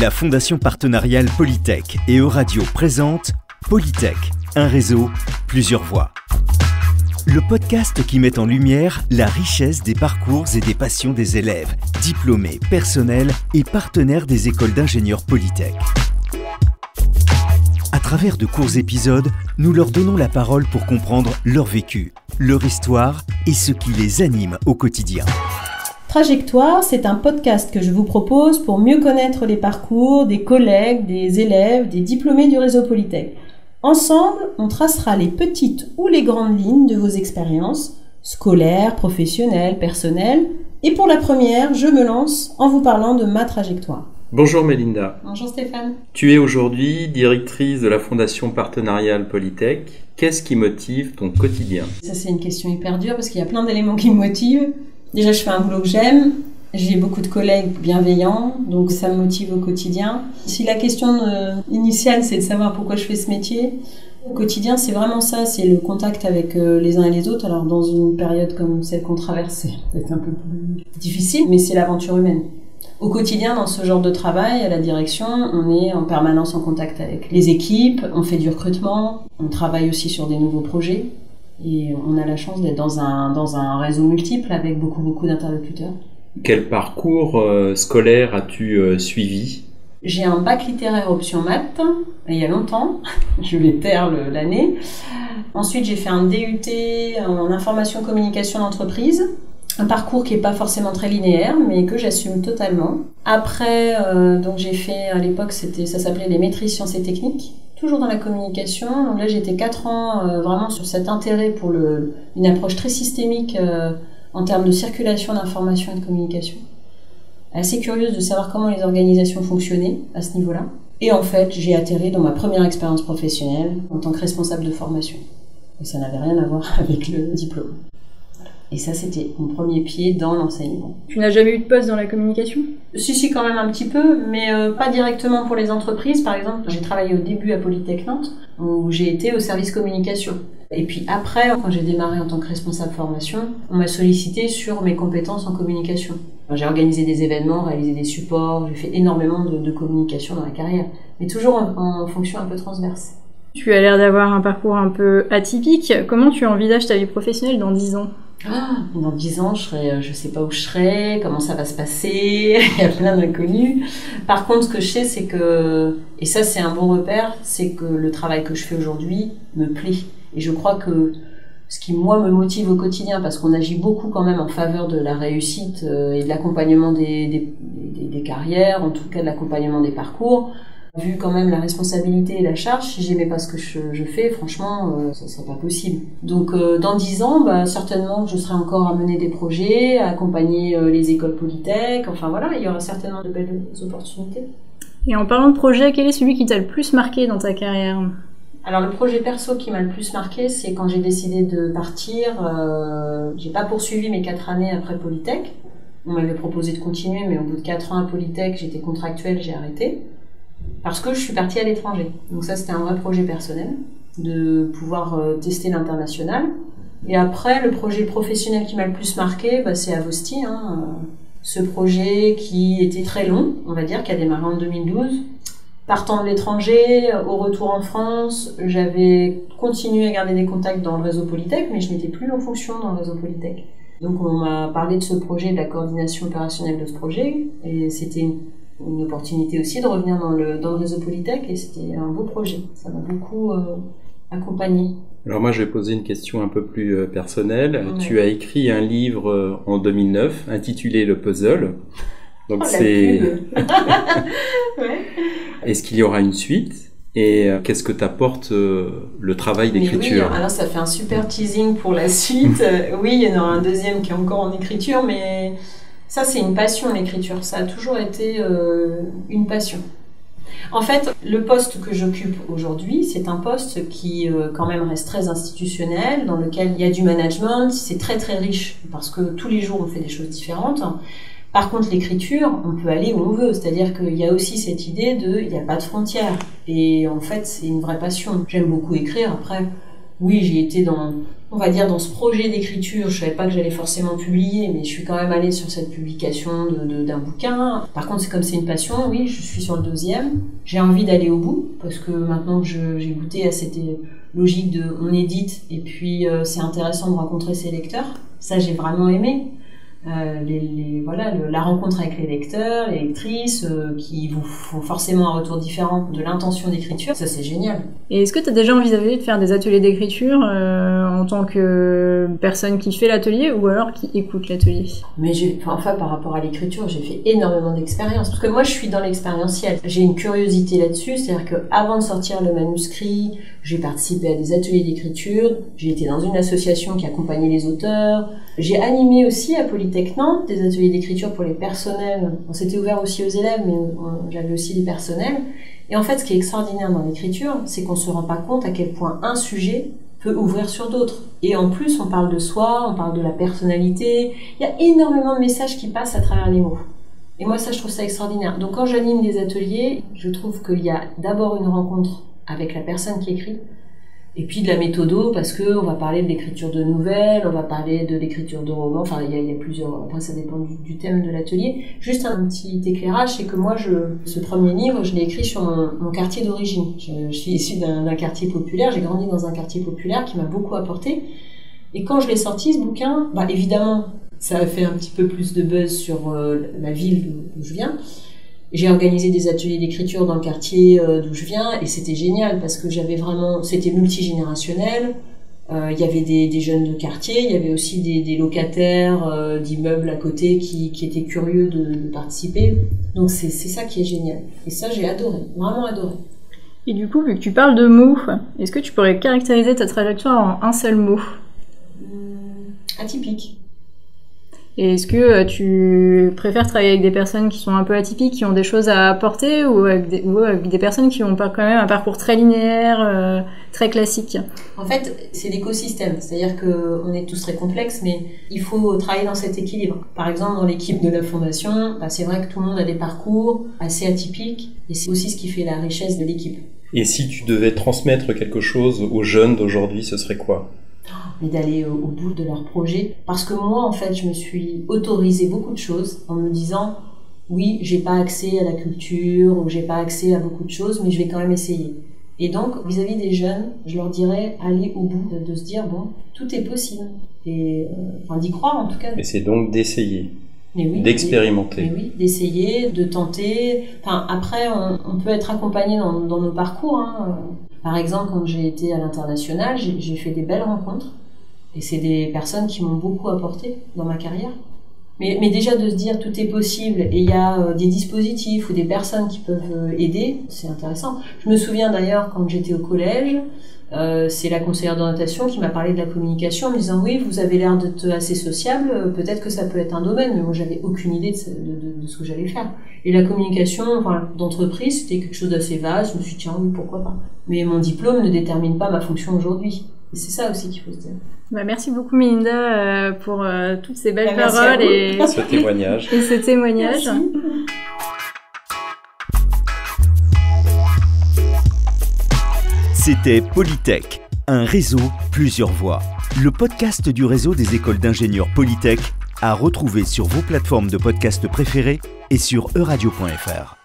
La Fondation partenariale Polytech et Euradio présente Polytech, un réseau, plusieurs voix. Le podcast qui met en lumière la richesse des parcours et des passions des élèves, diplômés, personnels et partenaires des écoles d'ingénieurs Polytech. À travers de courts épisodes, nous leur donnons la parole pour comprendre leur vécu, leur histoire et ce qui les anime au quotidien. Trajectoire, c'est un podcast que je vous propose pour mieux connaître les parcours des collègues, des élèves, des diplômés du réseau Polytech. Ensemble, on tracera les petites ou les grandes lignes de vos expériences, scolaires, professionnelles, personnelles. Et pour la première, je me lance en vous parlant de ma trajectoire. Bonjour Mélinda. Bonjour Stéphane. Tu es aujourd'hui directrice de la Fondation partenariale Polytech. Qu'est-ce qui motive ton quotidien ? Ça, c'est une question hyper dure parce qu'il y a plein d'éléments qui me motivent. Déjà, je fais un boulot que j'aime. J'ai beaucoup de collègues bienveillants, donc ça me motive au quotidien. Si la question initiale, c'est de savoir pourquoi je fais ce métier, au quotidien, c'est vraiment ça, c'est le contact avec les uns et les autres. Alors, dans une période comme celle qu'on traverse, c'est peut-être un peu plus difficile, mais c'est l'aventure humaine. Au quotidien, dans ce genre de travail, à la direction, on est en permanence en contact avec les équipes, on fait du recrutement, on travaille aussi sur des nouveaux projets. Et on a la chance d'être dans un réseau multiple avec beaucoup d'interlocuteurs. Quel parcours scolaire as-tu suivi ? J'ai un bac littéraire option maths, il y a longtemps, je vais taire l'année. Ensuite, j'ai fait un DUT en information communication d'entreprise, un parcours qui n'est pas forcément très linéaire, mais que j'assume totalement. Après, donc j'ai fait, à l'époque, ça s'appelait les maîtrises sciences et techniques, toujours dans la communication. Donc là, j'étais 4 ans vraiment sur cet intérêt pour une approche très systémique en termes de circulation d'informations et de communication. Assez curieuse de savoir comment les organisations fonctionnaient à ce niveau-là. Et en fait, j'ai atterri dans ma première expérience professionnelle en tant que responsable de formation. Et ça n'avait rien à voir avec le diplôme. Et ça, c'était mon premier pied dans l'enseignement. Tu n'as jamais eu de poste dans la communication ? Si, quand même un petit peu, mais pas directement pour les entreprises. Par exemple, j'ai travaillé au début à Polytech Nantes, où j'ai été au service communication. Et puis après, quand j'ai démarré en tant que responsable formation, on m'a sollicité sur mes compétences en communication. J'ai organisé des événements, réalisé des supports, j'ai fait énormément de communication dans la carrière, mais toujours en fonction un peu transverse. Tu as l'air d'avoir un parcours un peu atypique. Comment tu envisages ta vie professionnelle dans 10 ans ? Dans 10 ans, je sais pas où je serai, comment ça va se passer, il y a plein d'inconnus. Par contre, ce que je sais, c'est que, et ça c'est un bon repère, c'est que le travail que je fais aujourd'hui me plaît. Et je crois que ce qui, moi, me motive au quotidien, parce qu'on agit beaucoup quand même en faveur de la réussite et de l'accompagnement des carrières, en tout cas de l'accompagnement des parcours, vu quand même la responsabilité et la charge, si j'aimais pas ce que je fais, franchement, ça serait pas possible. Donc, dans 10 ans, certainement, je serai encore à mener des projets, à accompagner les écoles Polytech. Enfin voilà, il y aura certainement de belles opportunités. Et en parlant de projet, quel est celui qui t'a le plus marqué dans ta carrière ? Alors, le projet perso qui m'a le plus marqué, c'est quand j'ai décidé de partir. J'ai pas poursuivi mes 4 années après Polytech. On m'avait proposé de continuer, mais au bout de 4 ans à Polytech, j'étais contractuelle, j'ai arrêté. Parce que je suis partie à l'étranger. Donc ça, c'était un vrai projet personnel, de pouvoir tester l'international. Et après, le projet professionnel qui m'a le plus marqué, c'est Avosti. Ce projet qui était très long, on va dire, qui a démarré en 2012. Partant de l'étranger, au retour en France, j'avais continué à garder des contacts dans le réseau Polytech, mais je n'étais plus en fonction dans le réseau Polytech. Donc on m'a parlé de ce projet, de la coordination opérationnelle de ce projet, et c'était une opportunité aussi de revenir dans le réseau Polytech, et c'était un beau projet. Ça m'a beaucoup accompagné. Alors moi, je vais poser une question un peu plus personnelle. Ouais. Tu as écrit un livre en 2009 intitulé Le Puzzle. Donc c'est. Ouais. Est-ce qu'il y aura une suite ? Et qu'est-ce que t'apporte le travail d'écriture ? Oui, alors ça fait un super teasing pour la suite. Oui, il y en aura un deuxième qui est encore en écriture, mais ça, c'est une passion, l'écriture. Ça a toujours été une passion. En fait, le poste que j'occupe aujourd'hui, c'est un poste qui quand même reste très institutionnel, dans lequel il y a du management, c'est très très riche, parce que tous les jours on fait des choses différentes. Par contre, l'écriture, on peut aller où on veut, c'est-à-dire qu'il y a aussi cette idée il n'y a pas de frontières. Et en fait, c'est une vraie passion. J'aime beaucoup écrire, après, Oui, j'ai été dans ce projet d'écriture. Je savais pas que j'allais forcément publier, mais je suis quand même allée sur cette publication d'un bouquin. Par contre, comme c'est une passion, oui, je suis sur le 2e. J'ai envie d'aller au bout, parce que maintenant que j'ai goûté à cette logique de on édite, et puis c'est intéressant de rencontrer ses lecteurs. Ça, j'ai vraiment aimé. La rencontre avec les lecteurs, les lectrices, qui vous font forcément un retour différent de l'intention d'écriture, ça c'est génial. Et est-ce que tu as déjà envisagé de faire des ateliers d'écriture en tant que personne qui fait l'atelier ou alors qui écoute l'atelier? Mais par rapport à l'écriture, j'ai fait énormément d'expériences, parce que moi je suis dans l'expérientiel. J'ai une curiosité là-dessus, c'est-à-dire qu'avant de sortir le manuscrit, j'ai participé à des ateliers d'écriture, j'ai été dans une association qui accompagnait les auteurs, j'ai animé aussi à Polytech Nantes des ateliers d'écriture pour les personnels. On s'était ouvert aussi aux élèves, mais j'avais aussi des personnels. Et en fait, ce qui est extraordinaire dans l'écriture, c'est qu'on se rend pas compte à quel point un sujet peut ouvrir sur d'autres. Et en plus, on parle de soi, on parle de la personnalité. Il y a énormément de messages qui passent à travers les mots. Et moi, ça, je trouve ça extraordinaire. Donc, quand j'anime des ateliers, je trouve qu'il y a d'abord une rencontre avec la personne qui écrit, et puis de la méthodo, parce que on va parler de l'écriture de nouvelles, on va parler de l'écriture de romans, enfin il y a plusieurs, après ça dépend du thème de l'atelier. Juste un petit éclairage, c'est que moi ce premier livre, je l'ai écrit sur mon quartier d'origine. Je suis issue d'un quartier populaire, j'ai grandi dans un quartier populaire qui m'a beaucoup apporté. Et quand je l'ai sorti, ce bouquin, évidemment, ça a fait un petit peu plus de buzz sur la ville d'où je viens. J'ai organisé des ateliers d'écriture dans le quartier d'où je viens, et c'était génial parce que c'était multigénérationnel. Il y avait des jeunes de quartier, il y avait aussi des locataires d'immeubles à côté qui étaient curieux de participer. Donc c'est ça qui est génial. Et ça, j'ai adoré, vraiment adoré. Et du coup, vu que tu parles de mots, est-ce que tu pourrais caractériser ta trajectoire en un seul mot? Atypique. Et est-ce que tu préfères travailler avec des personnes qui sont un peu atypiques, qui ont des choses à apporter, ou avec des personnes qui ont quand même un parcours très linéaire, très classique? En fait, c'est l'écosystème. C'est-à-dire qu'on est tous très complexes, mais il faut travailler dans cet équilibre. Par exemple, dans l'équipe de la Fondation, c'est vrai que tout le monde a des parcours assez atypiques, et c'est aussi ce qui fait la richesse de l'équipe. Et si tu devais transmettre quelque chose aux jeunes d'aujourd'hui, ce serait quoi? Mais d'aller au bout de leur projet. Parce que moi, en fait, je me suis autorisé beaucoup de choses en me disant, oui, j'ai pas accès à la culture, ou j'ai pas accès à beaucoup de choses, mais je vais quand même essayer. Et donc, vis-à-vis des jeunes, je leur dirais, aller au bout, de se dire, bon, tout est possible. Et, d'y croire, en tout cas. Et c'est donc d'essayer. Mais oui, d'expérimenter. Mais oui, d'essayer, de tenter. Après, on peut être accompagné dans nos parcours, Par exemple, quand j'ai été à l'international, j'ai fait des belles rencontres. Et c'est des personnes qui m'ont beaucoup apporté dans ma carrière. Mais déjà de se dire tout est possible et il y a des dispositifs ou des personnes qui peuvent aider, c'est intéressant. Je me souviens d'ailleurs quand j'étais au collège, c'est la conseillère d'orientation qui m'a parlé de la communication en me disant oui, vous avez l'air d'être assez sociable, peut-être que ça peut être un domaine, mais moi j'avais aucune idée de ce que j'allais faire. Et la communication d'entreprise, c'était quelque chose d'assez vaste, je me suis dit tiens oui, pourquoi pas. Mais mon diplôme ne détermine pas ma fonction aujourd'hui. Et c'est ça aussi qu'il faut se dire. Merci beaucoup Mélinda pour toutes ces belles paroles et ce témoignage. Et ce témoignage. Merci. C'était Polytech, un réseau, plusieurs voix. Le podcast du réseau des écoles d'ingénieurs Polytech à retrouver sur vos plateformes de podcast préférées et sur euradio.fr.